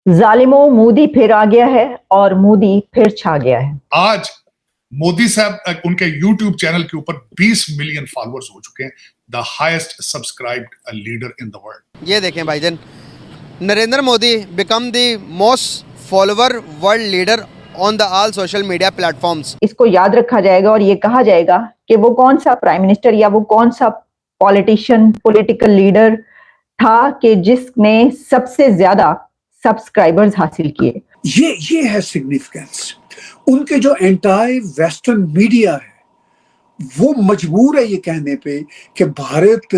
जालिमों, मोदी फिर आ गया है और मोदी फिर छा गया है। आज मोदी साहब उनके YouTube चैनल के ऊपर 20 मिलियन फॉलोअर्स हो चुके हैं, the highest subscribed leader in the world. ये देखें भाईजान, Narendra Modi become the most follower world leader on the all social media platforms. इसको याद रखा जाएगा और ये कहा जाएगा कि वो कौन सा प्राइम मिनिस्टर या वो कौन सा पॉलिटिशियन, पॉलिटिकल लीडर था कि जिसने सबसे ज्यादा सब्सक्राइबर्स हासिल किए। ये है सिग्निफिकेंस। उनके जो एंटाई वेस्टर्न मीडिया है वो मजबूर है ये कहने पे कि भारत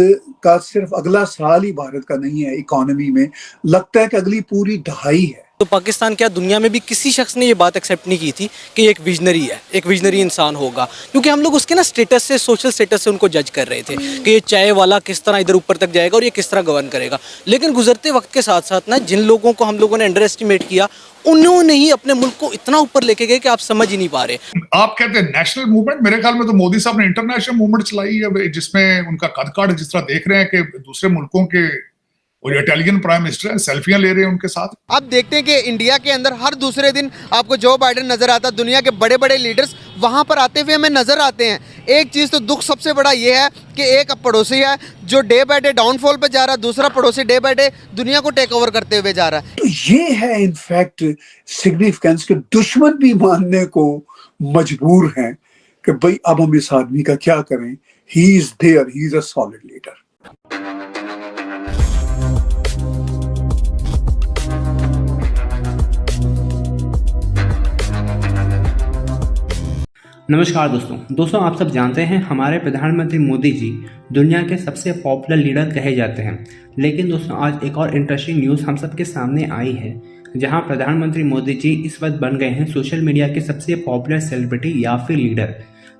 का सिर्फ अगला साल ही भारत का नहीं है, इकोनॉमी में लगता है कि अगली पूरी दहाई है। तो पाकिस्तान क्या दुनिया में भी किसी शख्स ने ये बात एक्सेप्ट नहीं की थी कि एक विजनरी है, एक विजनरी इंसान होगा, क्योंकि हम लोग उसके ना स्टेटस से, सोशल स्टेटस से उनको जज कर रहे थे कि ये चाय वाला किस तरह इधर ऊपर तक जाएगा और ये किस तरह गवर्न करेगा। लेकिन गुजरते वक्त के साथ साथ ना जिन लोगों को हम लोगों ने अंडर एस्टिमेट किया, उन्होंने ही अपने मुल्क को इतना ऊपर लेके गए कि आप समझ ही नहीं पा रहे। आप कहते हैं नेशनल मूवमेंट, मेरे ख्याल में तो मोदी साहब ने इंटरनेशनल मूवमेंट चलाई है, जिसमें उनका कद काठ जिस तरह देख रहे हैं कि दूसरे मुल्कों के और इटालियन प्राइम मिनिस्टर हैं, सेल्फियां ले रहे हैं उनके साथ। आप देखते हैं कि इंडिया के अंदर हर दूसरे दिन आपको जो बाइडेन नजर आता है, दुनिया के बड़े बड़े लीडर्स वहां पर आते हुए हमें नजर आते हैं। एक चीज तो दुख सबसे बड़ा ये है कि एक पड़ोसी है जो डे बाय डे डाउनफॉल पे जा रहा है, दूसरा पड़ोसी डे बाय डे दुनिया को टेक ओवर करते हुए जा रहा है। तो ये है इनफैक्ट सिग्निफिकेंस के दुश्मन भी मानने को मजबूर हैं कि भाई अब हम इस आदमी का क्या करें, he is there, he is a solid leader. नमस्कार दोस्तों, आप सब जानते हैं हमारे प्रधानमंत्री मोदी जी दुनिया के सबसे पॉपुलर लीडर कहे जाते हैं। लेकिन दोस्तों आज एक और इंटरेस्टिंग न्यूज़ हम सबके सामने आई है, जहां प्रधानमंत्री मोदी जी इस वक्त बन गए हैं सोशल मीडिया के सबसे पॉपुलर सेलिब्रिटी या फिर लीडर।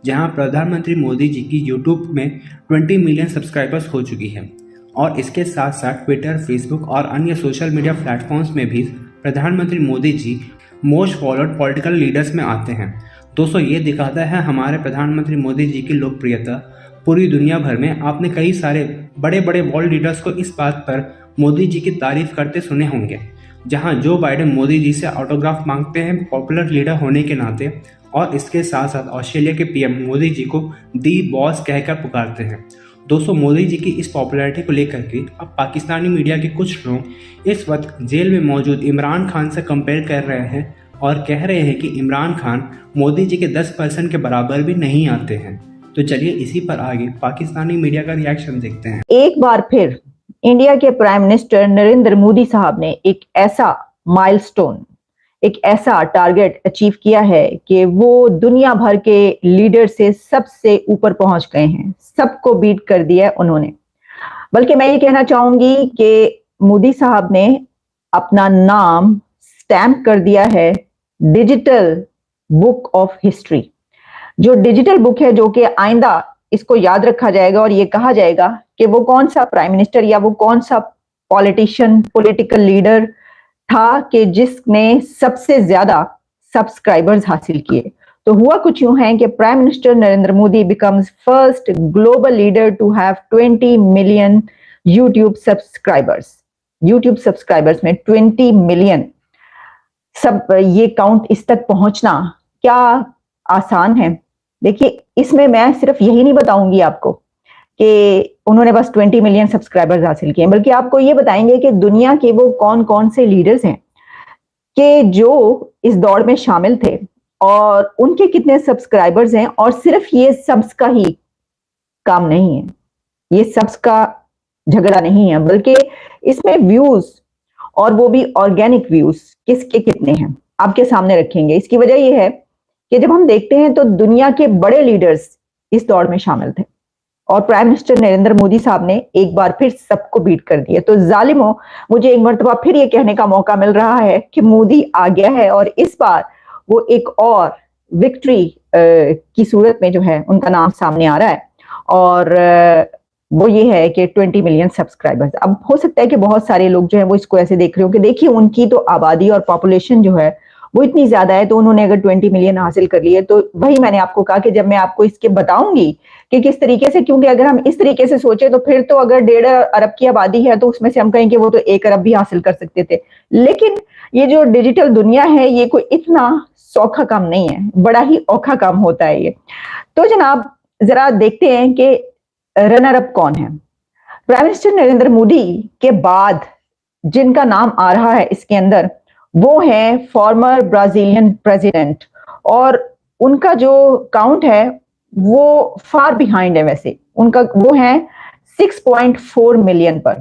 जहां प्रधानमंत्री मोदी जी की यूट्यूब में 20 मिलियन सब्सक्राइबर्स हो चुकी है और इसके साथ साथ ट्विटर, फेसबुक और अन्य सोशल मीडिया प्लेटफॉर्म्स में भी प्रधानमंत्री Modi ji most followed political leaders में आते हैं। दोस्तों ये दिखाता है हमारे प्रधानमंत्री मोदी जी की लोकप्रियता पूरी दुनिया भर में। आपने कई सारे बड़े बड़े वर्ल्ड लीडर्स को इस बात पर मोदी जी की तारीफ करते सुने होंगे, जहां जो बाइडेन मोदी जी से ऑटोग्राफ मांगते हैं पॉपुलर लीडर होने के नाते, और इसके साथ साथ ऑस्ट्रेलिया के पीएम मोदी जी को दी बॉस कहकर पुकारते हैं। दोस्तों मोदी जी की इस पॉपुलैरिटी को लेकर के अब पाकिस्तानी मीडिया के कुछ लोग इस वक्त जेल में मौजूद इमरान खान से कंपेयर कर रहे हैं और कह रहे हैं कि इमरान खान मोदी जी के 10% के बराबर भी नहीं आते हैं। तो चलिए इसी पर आगे पाकिस्तानी मीडिया का रिएक्शन देखते हैं। एक बार फिर इंडिया के प्राइम मिनिस्टर नरेंद्र मोदी साहब ने एक ऐसा माइलस्टोन, एक ऐसा टारगेट अचीव किया है कि वो दुनिया भर के लीडर से सबसे ऊपर पहुंच गए हैं, सबको बीट कर दिया है उन्होंने। बल्कि मैं ये कहना चाहूंगी कि मोदी साहब ने अपना नाम स्टैम्प कर दिया है डिजिटल बुक ऑफ हिस्ट्री। जो डिजिटल बुक है, जो कि आइंदा इसको याद रखा जाएगा और ये कहा जाएगा कि वो कौन सा प्राइम मिनिस्टर या वो कौन सा पॉलिटिशियन, पॉलिटिकल लीडर था कि जिसने सबसे ज्यादा सब्सक्राइबर्स हासिल किए। तो हुआ कुछ यूं है कि prime minister Narendra Modi becomes first global leader to have 20 million YouTube subscribers. YouTube subscribers में 20 मिलियन, सब ये काउंट इस तक पहुंचना क्या आसान है? देखिए इसमें मैं सिर्फ यही नहीं बताऊंगी आपको कि उन्होंने बस 20 मिलियन सब्सक्राइबर्स हासिल किए, बल्कि आपको ये बताएंगे कि दुनिया के वो कौन कौन से लीडर्स हैं कि जो इस दौड़ में शामिल थे और उनके कितने सब्सक्राइबर्स हैं। और सिर्फ ये सब्स का ही काम नहीं है, ये सब्स का झगड़ा नहीं है, बल्कि इसमें व्यूज, और वो भी ऑर्गेनिक व्यूज किसके कितने हैं आपके सामने रखेंगे। इसकी वजह यह है कि जब हम देखते हैं तो दुनिया के बड़े लीडर्स इस दौड़ में शामिल थे और प्राइम मिनिस्टर नरेंद्र मोदी साहब ने एक बार फिर सबको बीट कर दिया। तो जालिमों, मुझे एक मर्तबा फिर ये कहने का मौका मिल रहा है कि मोदी आ गया है और इस बार वो एक और विक्ट्री की सूरत में जो है उनका नाम सामने आ रहा है, और वो ये है कि 20 मिलियन सब्सक्राइबर्स। अब हो सकता है कि बहुत सारे लोग जो है वो इसको ऐसे देख रहे हो कि देखिए उनकी तो आबादी और पॉपुलेशन जो है वो इतनी ज्यादा है, तो उन्होंने अगर 20 मिलियन हासिल कर लिए, तो वही मैंने आपको कहा कि जब मैं आपको इसके बताऊंगी कि किस तरीके से, क्योंकि अगर हम इस तरीके से सोचे तो फिर तो अगर 1.5 अरब की आबादी है तो उसमें से हम कहेंगे वो तो 1 अरब भी हासिल कर सकते थे। लेकिन ये जो डिजिटल दुनिया है ये कोई इतना सौखा काम नहीं है, बड़ा ही औखा काम होता है ये। तो जनाब जरा देखते हैं कि रनर अप कौन है। प्राइम मिनिस्टर नरेंद्र मोदी के बाद जिनका नाम आ रहा है इसके अंदर, वो है फॉर्मर ब्राजीलियन प्रेसिडेंट, और उनका जो काउंट है वो फार बिहाइंड है। वैसे उनका वो है 6.4 मिलियन पर,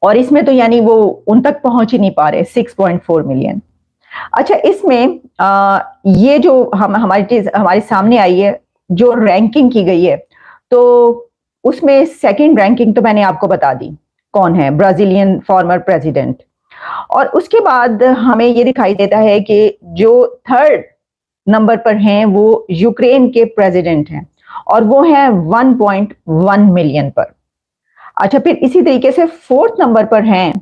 और इसमें तो यानी वो उन तक पहुंच ही नहीं पा रहे 6.4 मिलियन। अच्छा, इसमें ये जो हमारी चीज हमारे सामने आई है, जो रैंकिंग की गई है, तो उसमें सेकंड रैंकिंग तो मैंने आपको बता दी कौन है, ब्राजीलियन फॉर्मर प्रेसिडेंट। और उसके बाद हमें ये दिखाई देता है कि जो थर्ड नंबर पर हैं वो यूक्रेन के प्रेसिडेंट हैं, और वो हैं 1.1 मिलियन पर। अच्छा, फिर इसी तरीके से फोर्थ नंबर पर हैं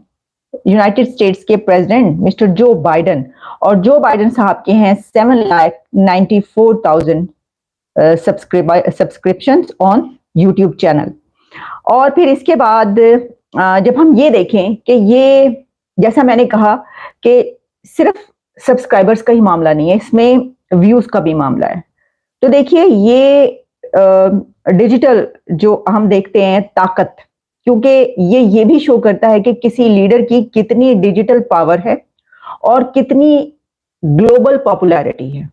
यूनाइटेड स्टेट्स के प्रेसिडेंट मिस्टर जो बाइडन, और जो बाइडन साहब के हैं 7,94,000 सब्सक्रिप्शन ऑन यूट्यूब चैनल। और फिर इसके बाद जब हम ये देखें कि ये, जैसा मैंने कहा कि सिर्फ सब्सक्राइबर्स का ही मामला नहीं है, इसमें व्यूज का भी मामला है। तो देखिए ये डिजिटल जो हम देखते हैं ताकत, क्योंकि ये भी शो करता है कि किसी लीडर की कितनी डिजिटल पावर है और कितनी ग्लोबल पॉपुलैरिटी है।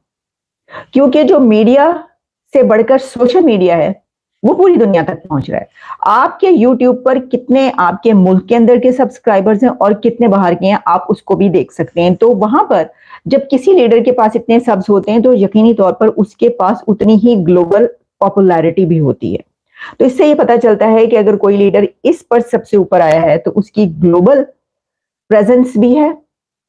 क्योंकि जो मीडिया से बढ़कर सोशल मीडिया है वो पूरी दुनिया तक पहुंच रहा है। आपके YouTube पर कितने आपके मुल्क के अंदर के सब्सक्राइबर्स हैं और कितने बाहर के हैं, आप उसको भी देख सकते हैं। तो वहां पर जब किसी लीडर के पास इतने सब्स होते हैं तो यकीनी तौर पर उसके पास उतनी ही ग्लोबल पॉपुलैरिटी भी होती है। तो इससे ये पता चलता है कि अगर कोई लीडर इस पर सबसे ऊपर आया है तो उसकी ग्लोबल प्रेजेंस भी है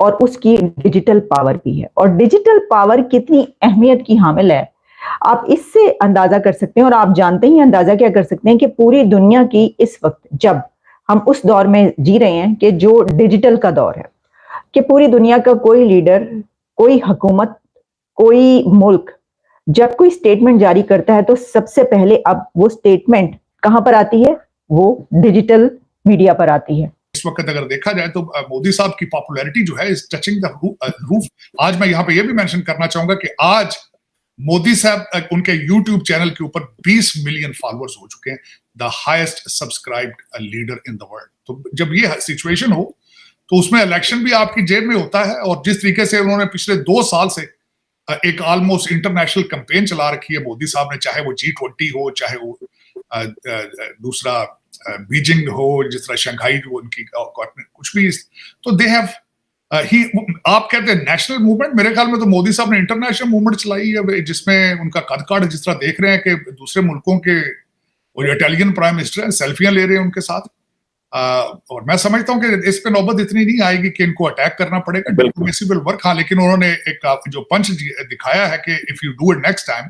और उसकी डिजिटल पावर भी है। और डिजिटल पावर कितनी अहमियत की हामिल है आप इससे अंदाजा कर सकते हैं। और आप जानते ही अंदाजा क्या कर सकते हैं कि पूरी दुनिया की इस वक्त, जब हम उस दौर में जी रहे हैं कि जो डिजिटल का दौर है, कि पूरी दुनिया का कोई लीडर, कोई हुकूमत, कोई मुल्क जब कोई स्टेटमेंट जारी करता है तो सबसे पहले अब वो स्टेटमेंट कहां पर आती है, वो डिजिटल मीडिया पर आती है। इस वक्त अगर देखा जाए तो मोदी साहब की पॉपुलैरिटी जो है इज टचिंग द रूफ। आज मैं यहाँ पे ये भी मेंशन करना चाहूंगा कि आज मोदी साहब उनके YouTube चैनल के ऊपर 20 मिलियन फॉलोअर्स हो चुके हैं, the highest subscribed leader in the world. तो जब ये सिचुएशन हो तो उसमें इलेक्शन भी आपकी जेब में होता है। और जिस तरीके से उन्होंने पिछले 2 साल से एक ऑलमोस्ट इंटरनेशनल कैंपेन चला रखी है मोदी साहब ने, चाहे वो G20 हो, चाहे वो दूसरा बीजिंग हो, जिस तरह शंघाई जो उनकी कुछ भी, तो दे हैव आप कहते हैं नेशनल मूवमेंट, मेरे ख्याल में तो मोदी साहब ने इंटरनेशनल मूवमेंट चलाई है, जिसमें उनका कद काठ जिस तरह देख रहे हैं कि दूसरे मुल्कों के वो इटालियन प्राइम मिनिस्टर हैं सेल्फियां ले रहे हैं उनके साथ। और मैं समझता हूं कि इस पे नौबत इतनी नहीं आएगी कि इनको अटैक करना पड़ेगा, डिप्लोमेसी विल वर्क। हाँ, लेकिन उन्होंने एक जो पंच दिखाया है कि if you do it next time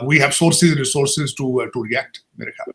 we have sources resources to react, मेरे ख्याल में।